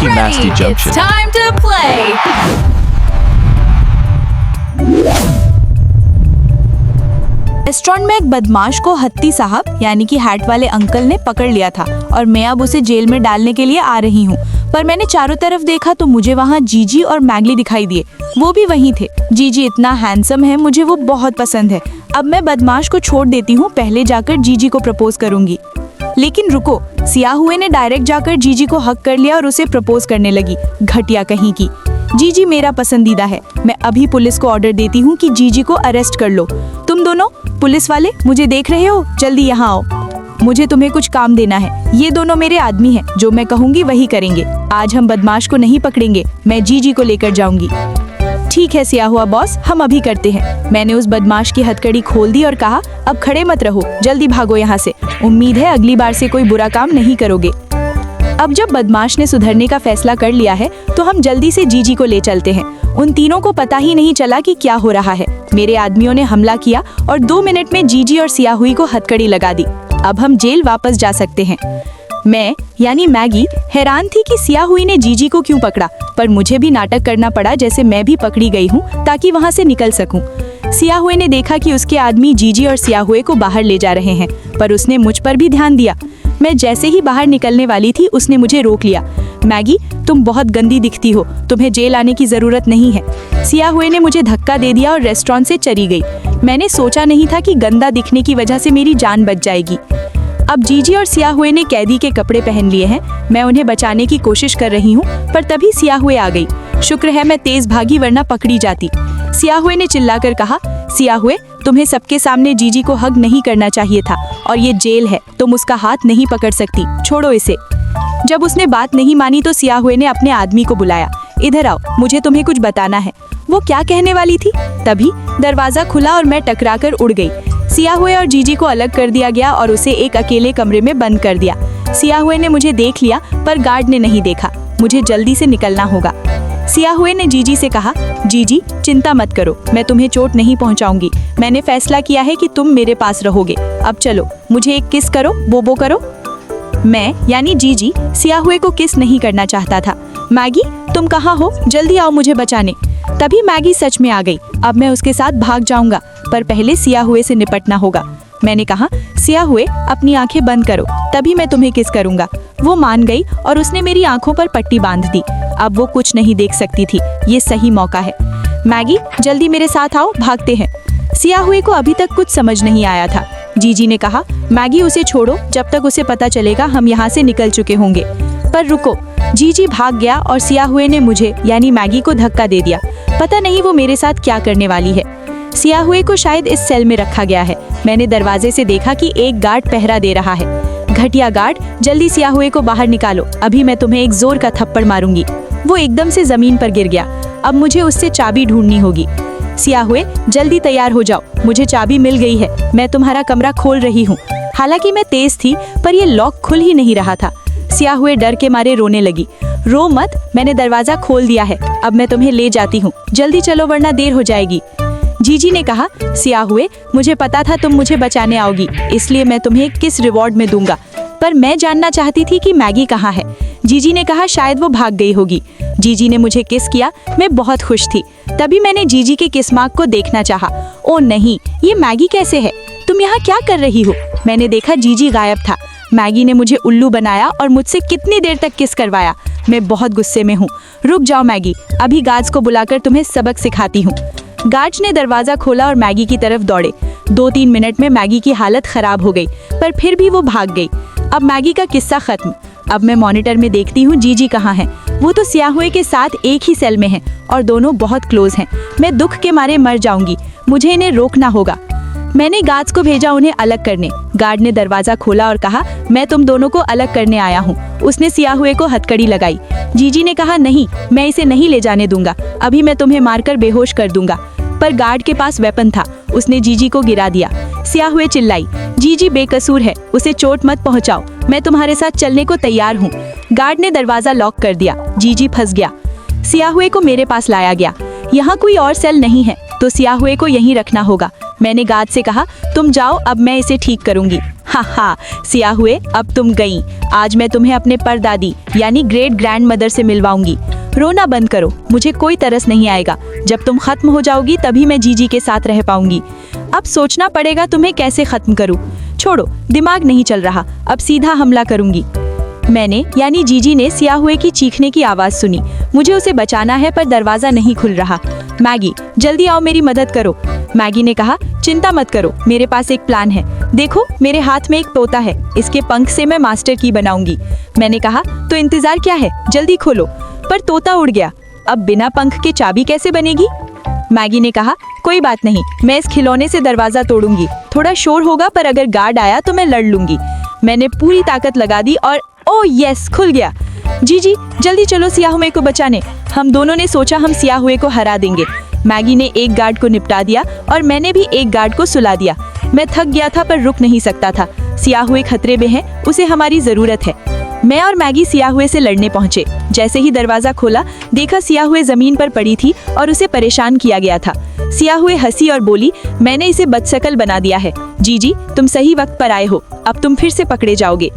Nasty ready. Junction. It's time to play. Restaurant में एक बदमाश को हत्ती साहब यानी कि हैट वाले अंकल ने पकड़ लिया था और मैं अब उसे जेल में डालने के लिए आ रही हूँ। पर मैंने चारों तरफ देखा तो मुझे वहाँ जीजी और मैगली दिखाई दिए। वो भी वहीं थे। जीजी इतना हैंडसम है, मुझे वो बहुत पसंद है। अब मैं बदमाश को छोड़ देती हूँ, पहले जाकर जीजी को प्रपोज करूंगी। लेकिन रुको, सियाह हुए ने डायरेक्ट जाकर जीजी को हक कर लिया और उसे प्रपोज करने लगी। घटिया कहीं की। जीजी मेरा पसंदीदा है। मैं अभी पुलिस को ऑर्डर देती हूँ कि जीजी को अरेस्ट कर लो। तुम दोनों पुलिस वाले मुझे देख रहे हो, जल्दी यहाँ आओ। मुझे तुम्हें कुछ काम देना है। ये दोनों मेरे आदमी हैं, जो मैं कहूँगी वही करेंगे। आज हम बदमाश को नहीं पकड़ेंगे, मैं जीजी को लेकर जाऊंगी। ठीक है सिया हुआ बॉस, हम अभी करते हैं। मैंने उस बदमाश की हथकड़ी खोल दी और कहा, अब खड़े मत रहो, जल्दी भागो यहाँ से। उम्मीद है अगली बार से कोई बुरा काम नहीं करोगे। अब जब बदमाश ने सुधरने का फैसला कर लिया है तो हम जल्दी से जीजी को ले चलते हैं। उन तीनों को पता ही नहीं चला कि क्या हो रहा है। मेरे आदमियों ने हमला किया और 2 मिनट में जीजी और सिया हुई को हथकड़ी लगा दी। अब हम जेल वापस जा सकते हैं। मैं यानी मैगी हैरान थी कि सिया हुई ने जीजी को क्यों पकड़ा, पर मुझे भी नाटक करना पड़ा जैसे मैं भी पकड़ी गई हूँ ताकि वहाँ से निकल सकूं। सिया हुए ने देखा कि उसके आदमी जीजी और सिया हुए को बाहर ले जा रहे हैं, पर उसने मुझ पर भी ध्यान दिया। मैं जैसे ही बाहर निकलने वाली थी उसने मुझे रोक लिया। मैगी, तुम बहुत गंदी दिखती हो, तुम्हें जेल आने की जरूरत नहीं है। सिया हुए ने मुझे धक्का दे दिया और रेस्टोरेंट से चली गई। मैंने सोचा नहीं था कि गंदा दिखने की वजह से मेरी जान बच जाएगी। अब जीजी और सिया हुए ने कैदी के कपड़े पहन लिए हैं। मैं उन्हें बचाने की कोशिश कर रही हूँ, पर तभी सिया हुए आ गई। शुक्र है मैं तेज भागी, वरना पकड़ी जाती। सिया हुए ने चिल्लाकर कहा, सिया हुए, तुम्हें सबके सामने जीजी को हग नहीं करना चाहिए था, और ये जेल है, तुम उसका हाथ नहीं पकड़ सकती, छोड़ो इसे। जब उसने बात नहीं मानी तो सिया हुए ने अपने आदमी को बुलाया। इधर आओ, मुझे तुम्हें कुछ बताना है। वो क्या कहने वाली थी, तभी दरवाजा खुला और मैं टकराकर उड़ गई। सिया हुए और जीजी को अलग कर दिया गया और उसे एक अकेले कमरे में बंद कर दिया। सिया हुए ने मुझे देख लिया, पर गार्ड ने नहीं देखा। मुझे जल्दी से निकलना होगा। सिया हुए ने जीजी से कहा, जीजी चिंता मत करो, मैं तुम्हें चोट नहीं पहुंचाऊंगी। मैंने फैसला किया है कि तुम मेरे पास रहोगे। अब चलो, मुझे एक किस करो, बोबो करो। मैं यानी जीजी सिया हुए को किस नहीं करना चाहता था। मैगी, तुम कहाँ हो, जल्दी आओ मुझे बचाने। तभी मैगी सच में आ गई। अब मैं उसके साथ भाग जाऊंगा, पर पहले सिया हुए से निपटना होगा। मैंने कहा, सिया हुए अपनी आंखें बंद करो, तभी मैं तुम्हें किस करूंगा। वो मान गई और उसने मेरी आंखों पर पट्टी बांध दी। अब वो कुछ नहीं देख सकती थी। ये सही मौका है। मैगी, जल्दी मेरे साथ आओ, भागते हैं। सिया हुए को अभी तक कुछ समझ नहीं आया था। जीजी ने कहा, मैगी उसे छोड़ो, जब तक उसे पता चलेगा हम यहाँ से निकल चुके होंगे। पर रुको, जीजी भाग गया और सिया हुए ने मुझे यानी मैगी को धक्का दे दिया। पता नहीं वो मेरे साथ क्या करने वाली है। सिया हुए को शायद इस सेल में रखा गया है। मैंने दरवाजे से देखा कि एक गार्ड पहरा दे रहा है। घटिया गार्ड, जल्दी सिया हुए को बाहर निकालो, अभी मैं तुम्हें एक जोर का थप्पड़ मारूंगी। वो एकदम से जमीन पर गिर गया। अब मुझे उससे चाबी ढूंढनी होगी। सिया हुए, जल्दी तैयार हो जाओ, मुझे चाबी मिल गई है। मैं तुम्हारा कमरा खोल रही हूँ। हालांकि मैं तेज थी, पर यह लॉक खुल ही नहीं रहा था। सिया हुए डर के मारे रोने लगी। रो मत, मैंने दरवाजा खोल दिया है। अब मैं तुम्हें ले जाती हूँ, जल्दी चलो वरना देर हो जाएगी। जीजी ने कहा, सिया हुए, मुझे पता था तुम मुझे बचाने आओगी, इसलिए मैं तुम्हें किस रिवॉर्ड में दूंगा। पर मैं जानना चाहती थी कि मैगी कहाँ है। जीजी ने कहा, शायद वो भाग गई होगी। जीजी ने मुझे किस किया। मैं बहुत खुश थी। तभी मैंने जीजी के किस मार्क को देखना चाहा। ओ नहीं, ये मैगी कैसे है? तुम यहाँ क्या कर रही हो? मैंने देखा जीजी गायब था। मैगी ने मुझे उल्लू बनाया और मुझसे कितनी देर तक किस करवाया। मैं बहुत गुस्से में हूँ। रुक जाओ मैगी, अभी गार्ड्स को बुलाकर तुम्हें सबक सिखाती हूँ। गार्ड्स ने दरवाजा खोला और मैगी की तरफ दौड़े। 2-3 मिनट में मैगी की हालत खराब हो गई, पर फिर भी वो भाग गई। अब मैगी का किस्सा खत्म। अब मैं मॉनिटर में देखती हूँ जीजी कहाँ है। वो तो सिया हुए के साथ एक ही सेल में हैं और दोनों बहुत क्लोज हैं। मैं दुख के मारे मर जाऊंगी। मुझे इन्हें रोकना होगा। मैंने गार्ड्स को भेजा उन्हें अलग करने। गार्ड ने दरवाजा खोला और कहा, मैं तुम दोनों को अलग करने आया हूँ। उसने सिया हुए को हथकड़ी लगाई। जीजी ने कहा, नहीं, मैं इसे नहीं ले जाने दूंगा, अभी मैं तुम्हें मारकर बेहोश कर दूंगा। पर गार्ड के पास वेपन था। उसने जीजी को गिरा दिया। सिया हुए चिल्लाई, जीजी बेकसूर है, उसे चोट मत पहुंचाओ, मैं तुम्हारे साथ चलने को तैयार हूँ। गार्ड ने दरवाजा लॉक कर दिया। जीजी फंस गया। सिया हुए को मेरे पास लाया गया। यहाँ कोई और सेल नहीं है, तो सिया हुए को यहीं रखना होगा। मैंने गार्ड से कहा, तुम जाओ, अब मैं इसे ठीक करूंगी। हा, सियाह हुए, अब तुम गई। आज मैं तुम्हें अपने परदादी यानी ग्रेट ग्रैंड मदर से मिलवाऊंगी। रोना बंद करो, मुझे कोई तरस नहीं आएगा। जब तुम खत्म हो जाओगी तभी मैं जीजी के साथ रह पाऊंगी। अब सोचना पड़ेगा तुम्हें कैसे खत्म करूं। छोड़ो, दिमाग नहीं चल रहा, अब सीधा हमला करूंगी। मैंने यानी जीजी ने सियाह हुए की चीखने की आवाज सुनी। मुझे उसे बचाना है पर दरवाजा नहीं खुल रहा। मैगी, जल्दी आओ, मेरी मदद करो। मैगी ने कहा, चिंता मत करो, मेरे पास एक प्लान है। देखो, मेरे हाथ में एक तोता है, इसके पंख से मैं मास्टर की बनाऊंगी। मैंने कहा, तो इंतजार क्या है, जल्दी खोलो। पर तोता उड़ गया। अब बिना पंख के चाबी कैसे बनेगी? मैगी ने कहा, कोई बात नहीं, मैं इस खिलौने से दरवाजा तोड़ूंगी। थोड़ा शोर होगा पर अगर गार्ड आया तो मैं लड़ लूंगी। मैंने पूरी ताकत लगा दी और ओह यस, खुल गया। जीजी, जल्दी चलो सियाह हुए को बचाने। हम दोनों ने सोचा हम सियाह हुए को हरा देंगे। मैगी ने एक गार्ड को निपटा दिया और मैंने भी एक गार्ड को सुला दिया। मैं थक गया था पर रुक नहीं सकता था। सियाह हुए खतरे में है, उसे हमारी जरूरत है। मैं और मैगी सियाह हुए से लड़ने पहुंचे। जैसे ही दरवाजा खोला, देखा सियाह हुए जमीन पर पड़ी थी और उसे परेशान किया गया था। सियाह हुए हंसी और बोली, मैंने इसे बदशक्ल बना दिया है। जीजी, तुम सही वक्त पर आए हो, अब तुम फिर से पकड़े जाओगे।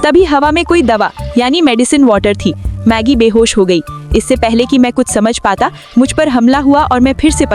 तभी हवा में कोई दवा यानी मेडिसिन वाटर थी। मैगी बेहोश हो गई। इससे पहले कि मैं कुछ समझ पाता, मुझ पर हमला हुआ और मैं फिर से